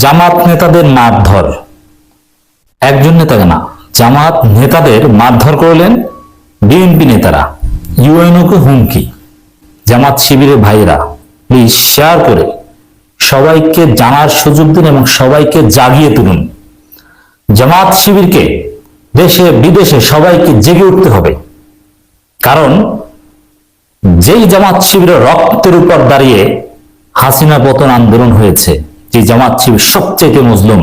জামাত নেতাদের মারধর, একজন নেতাকে না, জামাত নেতাদের মারধর করলেন বিএনপি নেতারা। ইউএনওকে হুমকি। জামাত শিবিরের ভাইরা প্লিজ শেয়ার করে সবাইকে জানার সুযোগ দিন এবং সবাইকে জাগিয়ে তুলুন। জামাত শিবিরকে দেশে বিদেশে সবাইকে জেগে উঠতে হবে। কারণ যেই জামাত শিবিরের রক্তের উপর দাঁড়িয়ে হাসিনা পতন আন্দোলন হয়েছে, যে জামাত শিবির সবচেয়ে মজলুম,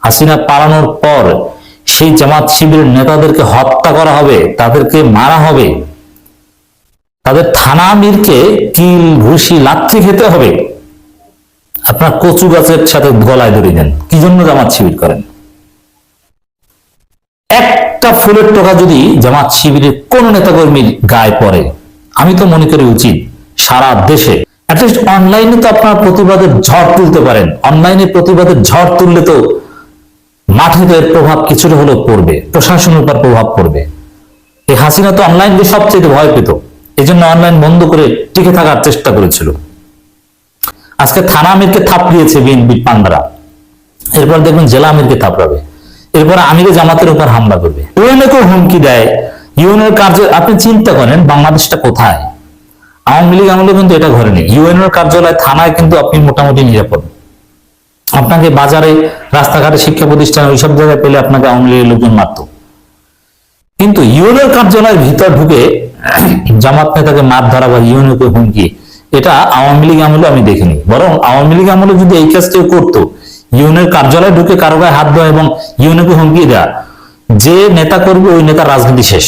হাসিনা পালানোর পর সেই জামাত শিবিরের নেতাদেরকে হত্যা করা হবে, তাদেরকে মারা হবে, তাদের থানা আমিরকে কিল ঘুষি লাথি খেতে হবে। আপনার কচু গাছের সাথে গলায় ধরে দেন। কি জন্য জামাত শিবির করেন? একটা ফুলের টোকা যদি জামাত শিবিরের কোন নেতাকর্মীর গায়ে পড়ে, আমি তো মনে করি উচিত সারা দেশে অ্যাটলিস্ট অনলাইনে তো আপনার প্রতিবাদের ঝড় তুলতে পারেন। অনলাইনে প্রতিবাদের ঝড় তুললে তো মাঠে এর প্রভাব কিছুটা হলেও পড়বে, প্রশাসনের উপর প্রভাব পড়বে। এই হাসিনা তো অনলাইনকে সবচেয়ে ভয় পেত, এই জন্য অনলাইন বন্ধ করে টিকে থাকার চেষ্টা করেছিল। আজকে থানা আমিরকে থাপড়িয়েছে বিএনপি পান্ডারা, এরপর দেখবেন জেলা আমিরকে থাপড়াবে, এরপর আমিরে জামাতের উপর হামলা করবে, ইউএনওকে হুমকি দেয়। ইউএনওর কার্য, আপনি চিন্তা করেন বাংলাদেশটা কোথায়? আওয়ামী লীগ আমলে কিন্তু এটা ঘরে নেই। ইউএনওর কার্যালয় থানায় কিন্তু আপনি মোটামুটি নিরাপদ। আপনাকে বাজারে, রাস্তাঘাটে, শিক্ষা প্রতিষ্ঠানে ওইসব জায়গায় পেলে আপনাকে আওয়ামী লীগের লোকজন মারত। কিন্তু ইউএনওর কার্যালয়ের ভিতর ঢুকে জামাত নেতাকে মার ধরা বা ইউএনওকে হুমকি, এটা আওয়ামী লীগ আমলে আমি দেখিনি। বরং আওয়ামী লীগ আমলে যদি এই কাজ কেউ করতো, ইউএনওর কার্যালয়ে ঢুকে কারো গায়ে হাত দেওয়া এবং ইউএনওকে হুমকি দেওয়া, যে নেতা করবে ওই নেতার রাজনীতি শেষ।